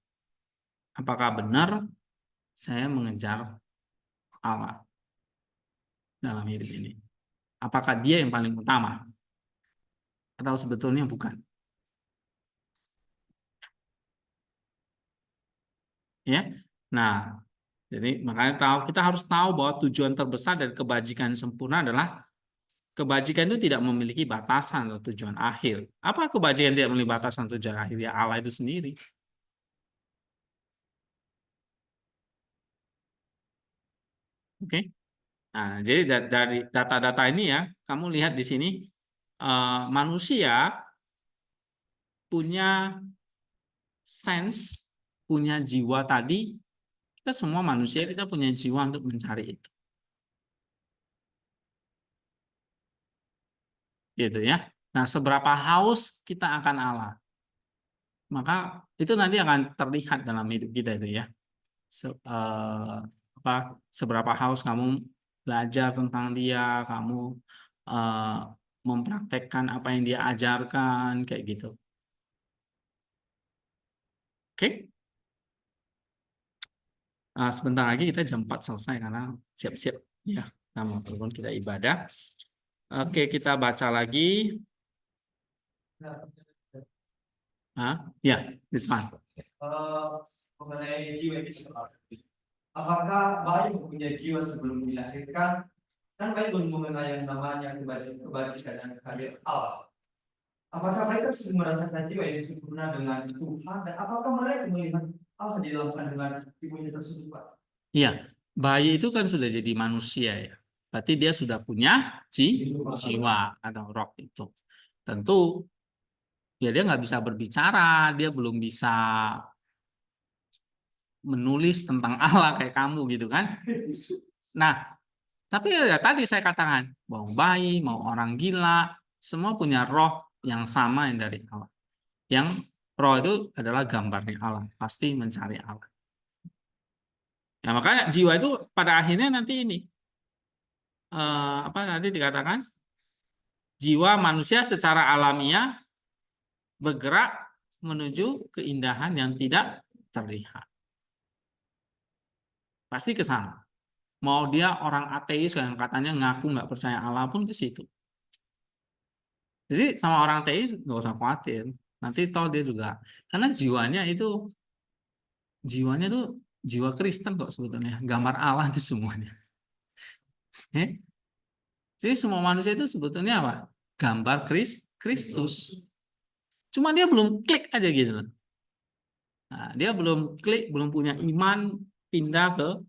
Apakah benar saya mengejar Allah dalam hidup ini? Apakah dia yang paling utama? Atau sebetulnya bukan? Ya. Nah, jadi makanya kita harus tahu bahwa tujuan terbesar dari kebajikan sempurna adalah kebajikan itu tidak memiliki batasan atau tujuan akhir. Apa kebajikan tidak memiliki batasan tujuan akhir? Ya Allah itu sendiri. Oke. Nah, jadi dari data-data ini ya, kamu lihat di sini manusia punya sense, punya jiwa tadi. Kita semua manusia, kita punya jiwa untuk mencari itu. Gitu ya. Nah, seberapa haus kita akan Allah. Maka itu nanti akan terlihat dalam hidup kita itu ya. Seberapa haus kamu belajar tentang dia, kamu mempraktekkan apa yang dia ajarkan, kayak gitu. Oke? Sebentar lagi kita jam 4 selesai karena siap-siap ya. Nama turun kita ibadah. Oke, kita baca lagi. Ya, Bisman. Mengenai jiwa itu apakah bayi mempunyai jiwa sebelum dilahirkan? Kan bayi belum mengenai yang namanya kebajikan dan keadilan Allah. Apakah mereka sudah merasakan jiwa yang sempurna dengan Tuhan, dan apakah mereka melihat Allah di dalam kandungan ibunya tersebut, Pak? Iya, bayi itu kan sudah jadi manusia ya. Berarti dia sudah punya jiwa atau roh itu. Tentu ya dia nggak bisa berbicara, dia belum bisa menulis tentang Allah kayak kamu gitu kan. Nah, tapi ya tadi saya katakan, mau bayi, mau orang gila, semua punya roh yang sama yang dari Allah. Yang roh itu adalah gambarnya Allah, pasti mencari Allah. Ya, makanya jiwa itu pada akhirnya nanti ini, apa tadi dikatakan, jiwa manusia secara alamiah bergerak menuju keindahan yang tidak terlihat. Pasti ke sana. Mau dia orang ateis yang katanya ngaku nggak percaya Allah pun ke situ. Jadi sama orang ateis nggak usah khawatir. Nanti toh dia juga, karena jiwanya tuh jiwa Kristen kok sebetulnya. Gambar Allah itu semuanya. Eh? Jadi semua manusia itu sebetulnya apa? Gambar Kristus. Cuma dia belum klik aja gitu loh. Nah, dia belum klik, belum punya iman pindah ke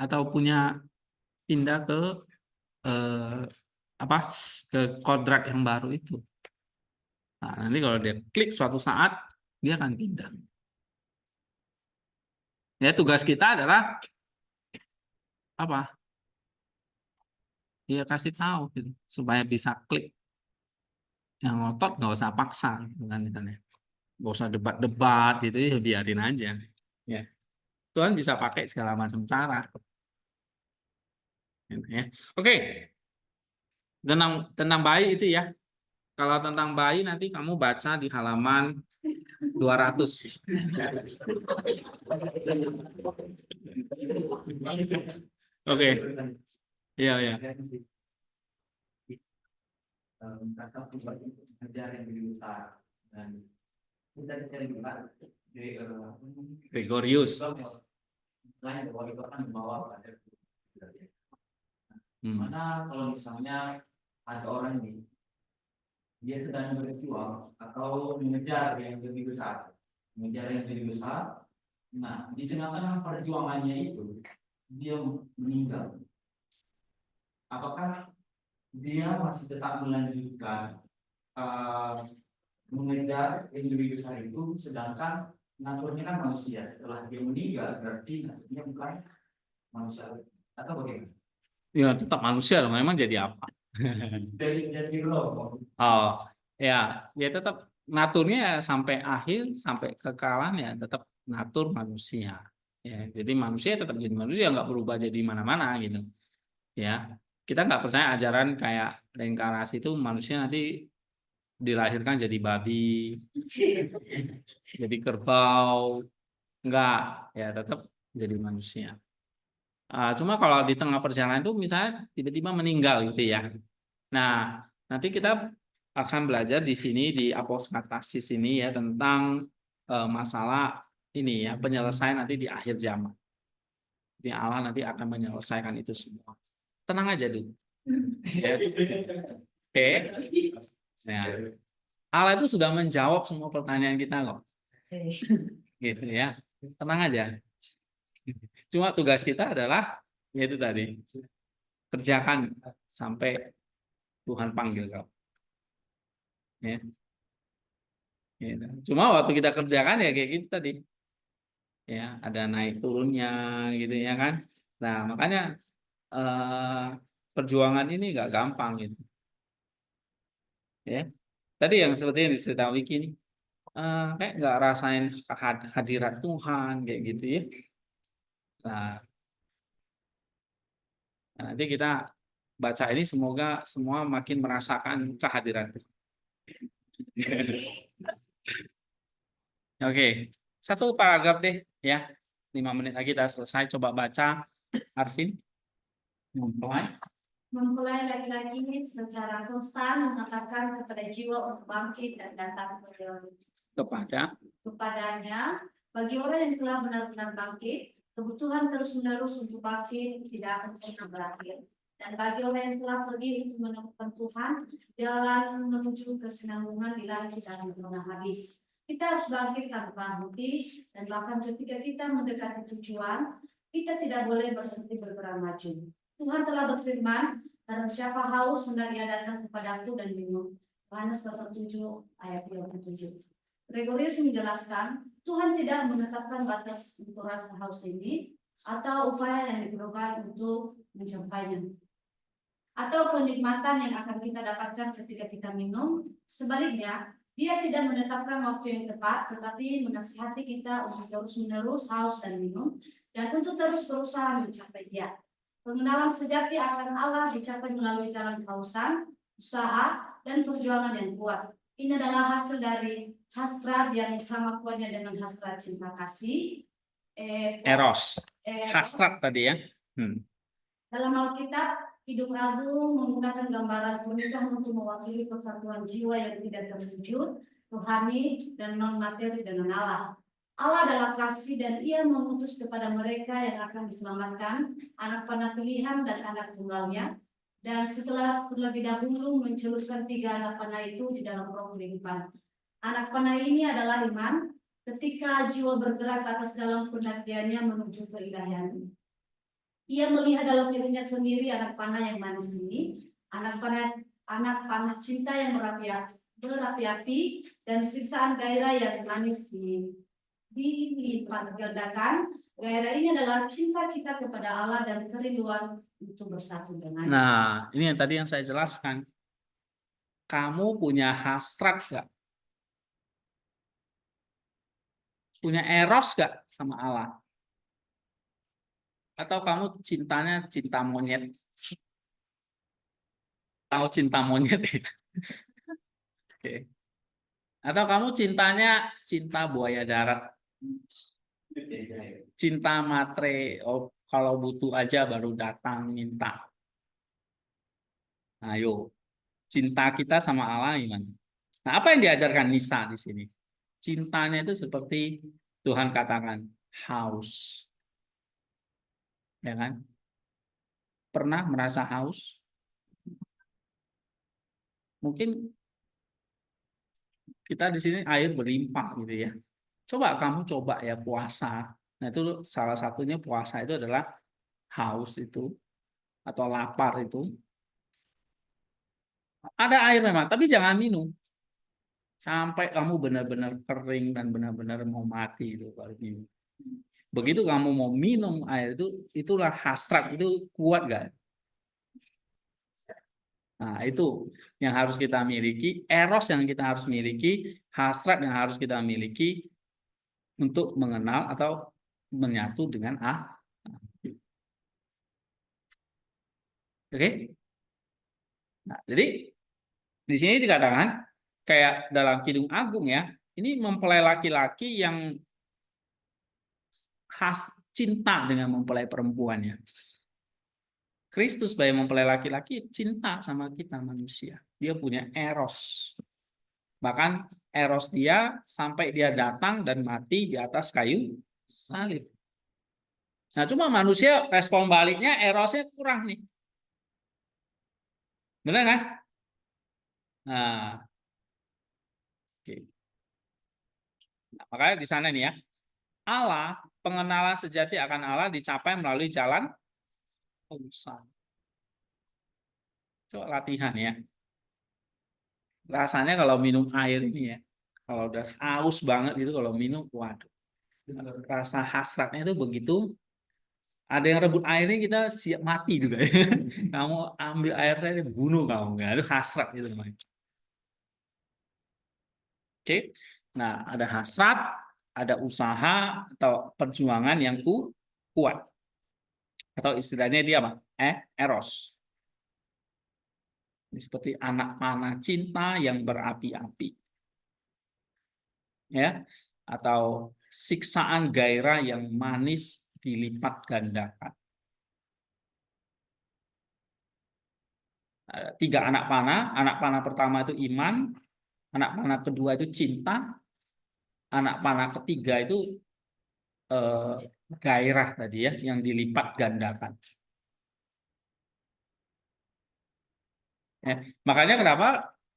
atau pindah ke eh, apa ke kodrat yang baru itu. Nah, nanti kalau dia klik suatu saat dia akan pindah. Ya tugas kita adalah apa? Dia kasih tahu gitu, supaya bisa klik. Yang ngotot nggak usah paksa, gitu kan misalnya. Nggak usah debat-debat gitu ya biarin aja. Ya. Tuhan bisa pakai segala macam cara. Gitu ya. Oke, tentang bayi itu ya. Kalau tentang bayi nanti kamu baca di halaman 200. Oke, iya ya. Kata pribadi kerja yang lebih besar dan kita bisa lihat dari Gregorius. lain bahwa itu akan membawa pada Hmm. mana kalau misalnya ada orang ini dia sedang berjuang atau mengejar yang lebih besar, nah di tengah-tengah perjuangannya itu dia meninggal, apakah dia masih tetap melanjutkan mengejar yang lebih besar itu, sedangkan naturnya kan manusia, setelah dia meninggal berarti naturnya bukan manusia atau bagaimana? Ya tetap manusia dong, memang jadi apa? Dari roh. Oh ya, ya tetap naturnya sampai akhir, sampai kekalan ya tetap natur manusia. Ya, jadi manusia tetap jadi manusia, nggak berubah jadi mana-mana gitu. Ya, kita nggak percaya ajaran kayak reinkarnasi itu manusia nanti dilahirkan jadi babi, jadi kerbau, enggak, ya tetap jadi manusia. Cuma kalau di tengah perjalanan itu misalnya tiba-tiba meninggal gitu ya. Nah, nanti kita akan belajar di sini di apostasis ini ya tentang masalah ini ya penyelesaian nanti di akhir zaman. Jadi Allah nanti akan menyelesaikan itu semua. Tenang aja dulu. Ya. Oke. Nah, Allah itu sudah menjawab semua pertanyaan kita kok. Gitu ya. Tenang aja. Cuma tugas kita adalah yaitu tadi kerjakan sampai Tuhan panggil kau. Ya. Gitu. Cuma waktu kita kerjakan ya kayak gitu tadi. Ya, ada naik turunnya gitu ya kan. Nah, makanya eh, perjuangan ini nggak gampang gitu. Ya. Tadi yang seperti yang diceritakan Wiki ini kayak nggak rasain hadirat Tuhan kayak gitu ya. Nah, nanti kita baca ini semoga semua makin merasakan kehadiran Tuhan. Oke, satu paragraf deh ya. 5 menit lagi kita selesai. Coba baca, Arvin. Mulai. Mempelai laki-laki secara konstan mengatakan kepada jiwa untuk bangkit dan datang kepadanya. Bagi orang yang telah benar-benar bangkit, kebutuhan terus-menerus untuk bangkit tidak akan pernah berakhir. Dan bagi orang yang telah pergi untuk menemukan Tuhan, jalan menuju kesenangan ilahi tidak pernah habis. Kita harus bangkit tanpa henti, dan bahkan ketika kita mendekati tujuan, kita tidak boleh berhenti bergerak maju. Tuhan telah berfirman, barang siapa haus hendak ia datang kepadaku dan minum. Yohanes pasal 7 ayat 27. Gregorius menjelaskan, Tuhan tidak menetapkan batas untuk rasa haus ini atau upaya yang diperlukan untuk mencapainya, atau kenikmatan yang akan kita dapatkan ketika kita minum. Sebaliknya, dia tidak menetapkan waktu yang tepat, tetapi menasihati kita untuk terus-menerus haus dan minum, dan untuk terus berusaha mencapai dia. Pengenalan sejati akan Allah dicapai melalui jalan kehausan, usaha, dan perjuangan yang kuat. Ini adalah hasil dari hasrat yang sama kuatnya dengan hasrat cinta kasih, Eros. Hasrat tadi ya. Dalam Alkitab, Kidung Agung menggunakan gambaran pernikahan untuk mewakili persatuan jiwa yang tidak terwujud, rohani, dan non-materi dengan Allah. Allah adalah kasih dan Ia mengutus kepada mereka yang akan diselamatkan, anak panah pilihan dan anak tunggalnya. Dan setelah terlebih dahulu mencelupkan 3 anak panah itu di dalam roh kehidupan. Anak panah ini adalah iman, ketika jiwa bergerak atas dalam pendakiannya menuju keilahian. Ia melihat dalam dirinya sendiri anak panah yang manis ini, anak panah cinta yang berapi-api, dan siksaan gairah yang manis dilipat gandakan. Gairah ini adalah cinta kita kepada Allah dan kerinduan untuk bersatu dengan. Nah, ini yang tadi yang saya jelaskan. Kamu punya hasrat gak? Punya eros gak sama Allah? Atau kamu cintanya cinta monyet? Tahu cinta monyet ya? Oke. Atau kamu cintanya cinta buaya darat? Cinta matre, oh, kalau butuh aja baru datang minta. Ayo, cinta kita sama Allah gimana? Nah, apa yang diajarkan Nisa di sini? Cintanya itu seperti Tuhan katakan, haus. Ya kan? Pernah merasa haus? Mungkin kita di sini air berlimpah gitu ya. Coba ya puasa. Nah, itu salah satunya puasa itu adalah haus itu atau lapar itu. Ada air memang, tapi jangan minum. Sampai kamu benar-benar kering dan benar-benar mau mati itu baru minum. Begitu kamu mau minum air itu, itulah hasrat itu kuat gak? Nah, itu yang harus kita miliki, eros yang kita harus miliki, hasrat yang harus kita miliki untuk mengenal atau menyatu dengan Allah. Oke? Nah, jadi di sini dikatakan kayak dalam Kidung Agung ya, ini mempelai laki-laki yang khas cinta dengan mempelai perempuannya. Kristus sebagai mempelai laki-laki cinta sama kita manusia. Dia punya eros. Bahkan eros dia sampai dia datang dan mati di atas kayu salib. Nah, cuma manusia respon baliknya erosnya kurang nih. Benar kan? Nah, oke. Nah, makanya di sana nih ya. Allah, pengenalan sejati akan Allah dicapai melalui jalan usaha. Coba latihan ya. Rasanya kalau minum air ini ya, kalau udah haus banget gitu kalau minum, waduh. Rasa hasratnya itu begitu. Ada yang rebut airnya kita siap mati juga ya. Kamu ambil air saya bunuh kamu, nggak? Itu hasrat itu namanya. Oke. Nah, ada hasrat, ada usaha atau perjuangan yang kuat. Atau istilahnya dia apa? Eros. Ini seperti anak panah cinta yang berapi-api. Ya, atau siksaan gairah yang manis dilipat gandakan. Ada 3 anak panah pertama itu iman, anak panah kedua itu cinta, anak panah ketiga itu eh, gairah tadi ya, yang dilipat gandakan. Ya, makanya kenapa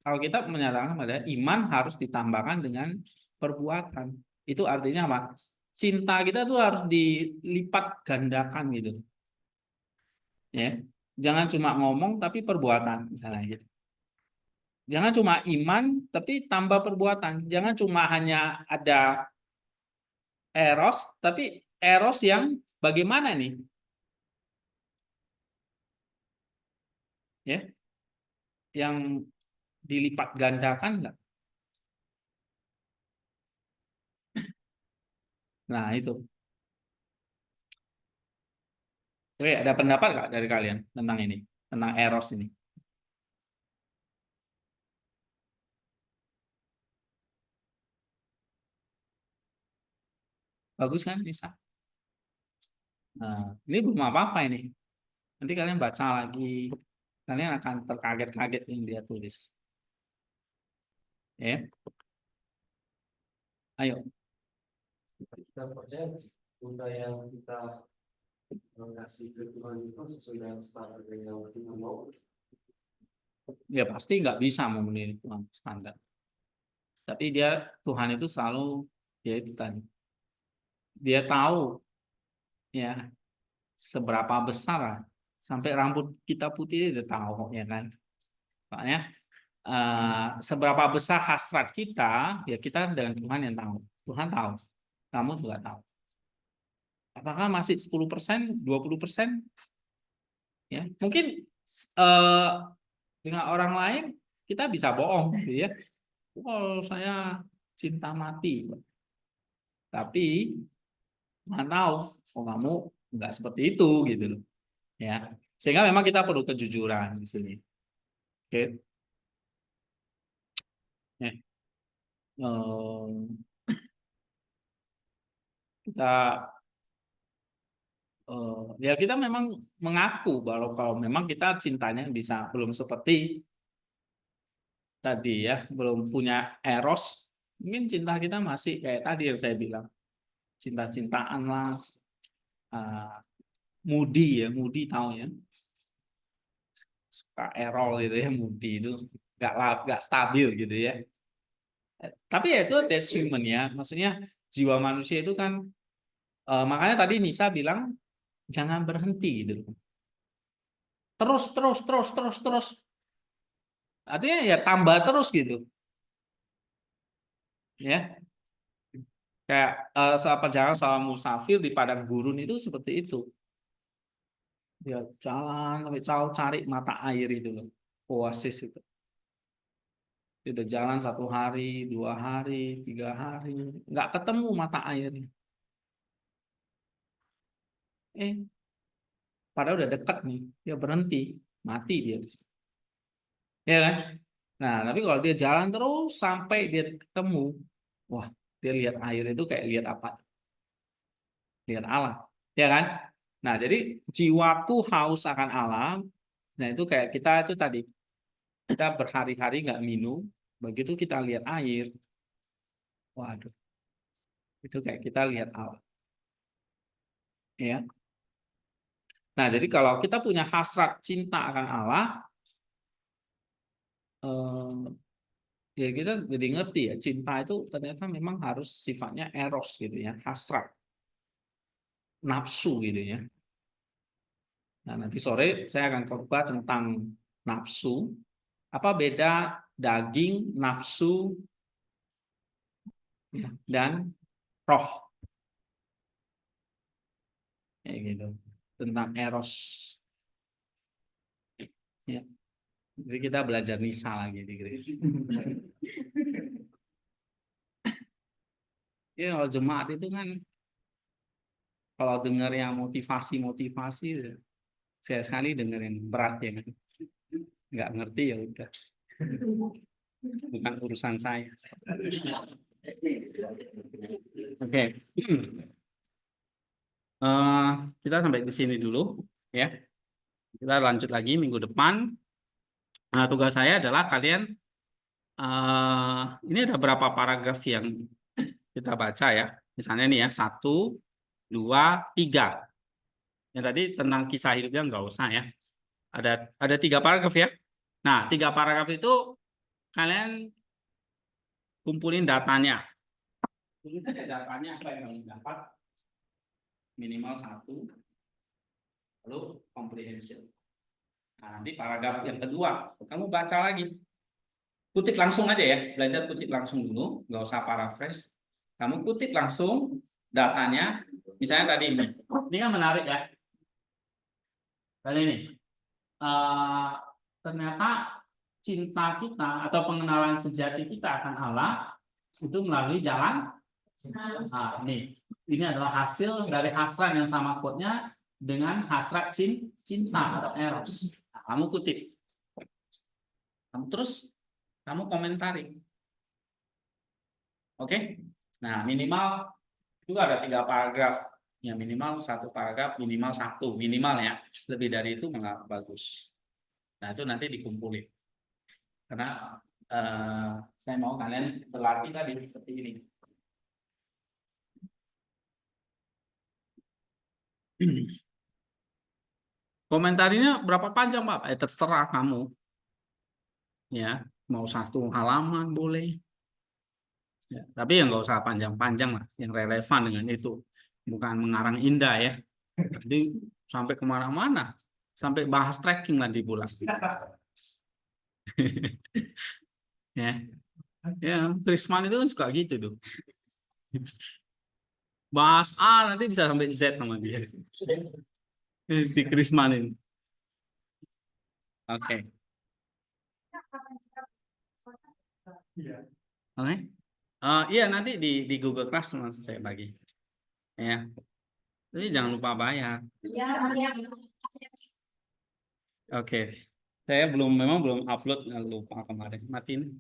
kalau kita menyatakan pada iman harus ditambahkan dengan perbuatan. Itu artinya apa? Cinta kita tuh harus dilipat gandakan gitu. Ya. Jangan cuma ngomong tapi perbuatan misalnya gitu. Jangan cuma iman tapi tambah perbuatan. Jangan cuma hanya ada eros tapi eros yang bagaimana nih? Ya, yang dilipat gandakan enggak? Nah, itu. Oke, ada pendapat nggak dari kalian tentang ini? Tentang eros ini? Bagus kan, Nisa? Nah, ini belum apa-apa ini. Nanti kalian baca lagi, kalian akan terkaget-kaget yang dia tulis. Ya, ayo. Kita percaya bunda yang kita kasih ke Tuhan itu sesuai dengan standar yang Tuhan mau. Ya pasti nggak bisa memenuhi Tuhan standar. Tapi Tuhan itu selalu, ya itu tadi. Dia tahu ya seberapa besar lah. Sampai rambut kita putih dia tahu ya kan. Soalnya seberapa besar hasrat kita, ya kita dengan Tuhan yang tahu. Tuhan tahu, kamu juga tahu. Apakah masih 10%, 20%? Ya, mungkin dengan orang lain kita bisa bohong gitu ya. Oh, saya cinta mati. Tapi nggak tahu, oh kamu nggak seperti itu gitu loh. Ya, sehingga memang kita perlu kejujuran di sini. Oke. Ya. Kita ya kita memang mengaku bahwa kalau memang kita cintanya bisa belum seperti tadi ya, belum punya eros, mungkin cinta kita masih kayak tadi yang saya bilang, cinta-cintaan lah, moody ya, moody tahu ya, suka errol gitu ya, moody itu nggak stabil gitu ya. Tapi ya itu that's human ya, maksudnya jiwa manusia itu kan makanya tadi Nisa bilang jangan berhenti gitu. Terus. Artinya ya tambah terus gitu. Ya. Kayak perjalanan sama musafir di padang gurun itu seperti itu. Dia jalan sampai cari mata air itu loh. Oasis itu. Dia udah jalan 1 hari, 2 hari, 3 hari, nggak ketemu mata airnya. Padahal udah dekat nih, dia berhenti, mati dia. Ya kan? Nah, tapi kalau dia jalan terus sampai dia ketemu, wah, dia lihat air itu kayak lihat apa? Lihat Allah, ya kan? Nah, jadi jiwaku haus akan alam. Nah, itu kayak kita itu tadi, kita berhari-hari nggak minum, begitu kita lihat air, waduh, itu kayak kita lihat Allah, ya. Nah, jadi kalau kita punya hasrat cinta akan Allah, ya kita jadi ngerti ya, cinta itu ternyata memang harus sifatnya eros gitu ya, hasrat, nafsu gitu ya. Nah, nanti sore saya akan coba tentang nafsu. Apa beda daging, nafsu, ya, dan roh? Kayak gitu. Tentang eros. Ya. Jadi kita belajar Nisa lagi di gereja. Ya, kalau jemaat itu kan kalau dengar yang motivasi, saya sekali dengerin berat ya kan. Nggak ngerti ya udah. Bukan urusan saya. Oke. Kita sampai di sini dulu ya. Kita lanjut lagi minggu depan. Nah, tugas saya adalah kalian ini ada berapa paragraf yang kita baca ya. Misalnya nih ya 1, 2, 3. Yang tadi tentang kisah hidupnya nggak usah ya. Ada 3 paragraf ya. Nah 3 paragraf itu kalian kumpulin datanya. Kumpulin saja datanya apa yang kalian dapat. Minimal 1. Lalu comprehension. Nah, nanti paragraf yang kedua, kamu baca lagi. Kutip langsung aja ya, belajar kutip langsung dulu, nggak usah paraphrase. Kamu kutip langsung datanya, misalnya tadi ini kan menarik ya. Kali ini, ternyata cinta kita atau pengenalan sejati kita akan Allah itu melalui jalan. Nah, ini adalah hasil dari hasrat yang sama quote-nya dengan hasrat cinta atau eros. Nah, kamu kutip, terus kamu komentari. Oke? Nah, minimal juga ada 3 paragraf Ya minimal satu paragraf, minimal satu, minimal ya. Lebih dari itu nggak bagus. Nah itu nanti dikumpulin. Karena saya mau kalian berlatih tadi seperti ini. Komentarinya berapa panjang Pak? Terserah kamu. Ya, mau satu halaman boleh. Ya, tapi yang nggak usah panjang-panjang lah, yang relevan dengan itu. Bukan mengarang indah ya. Jadi sampai kemana-mana, sampai bahas trekking nanti pulang. Ya, ya, Krisman itu kan suka gitu tuh. Bahas A nanti bisa sampai Z sama dia. Di Krisman ini. Oke. Oke. Iya nanti di Google Classroom saya bagi. Ya. Tapi jangan lupa bayar. Ya, ya. Oke. Saya memang belum upload, lupa kemarin. Matiin.